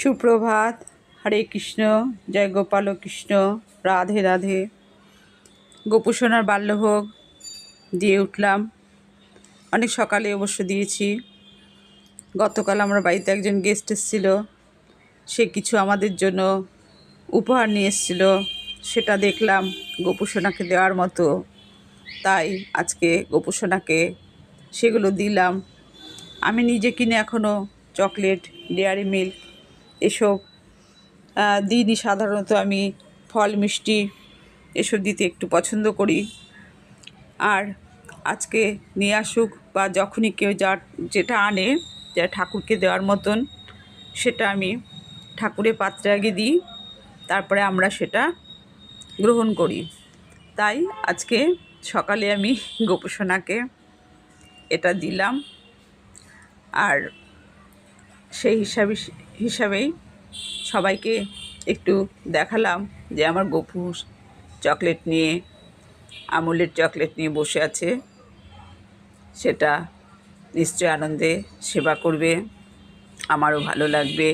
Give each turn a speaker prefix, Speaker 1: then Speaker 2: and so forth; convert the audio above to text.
Speaker 1: সুপ্রভাত। হরে কৃষ্ণ। জয় গোপাল কৃষ্ণ। রাধে রাধে। গোপুসোনার বাল্যভোগ দিয়ে উঠলাম, অনেক সকালে অবশ্য দিয়েছি। গতকাল আমার বাড়িতে একজন গেস্ট এসেছিল, সে কিছু আমাদের জন্য উপহার নিয়ে এসেছিল, সেটা দেখলাম গোপুসোনাকে দেওয়ার মতো, তাই আজকে গোপুসোনাকে সেগুলো দিলাম। আমি নিজে কিনে এখনও চকলেট, ডেয়ারি মিল্ক এসব দিইনি। সাধারণত আমি ফল মিষ্টি এসব দিতে একটু পছন্দ করি। আর আজকে নিয়ে আসুক বা যখনই কেউ যেটা আনে, যা ঠাকুরকে দেওয়ার মতন, সেটা আমি ঠাকুরের পাত্রে আগে দিই, তারপরে আমরা সেটা গ্রহণ করি। তাই আজকে সকালে আমি গোপুসোনাকে এটা দিলাম। আর সেই হিসাবেই সবাইকে একটু দেখালাম যে আমার গপু চকলেট নিয়ে, আমুলের চকলেট নিয়ে বসে আছে। সেটা নিশ্চয় আনন্দে সেবা করবে, আমারও ভালো লাগবে।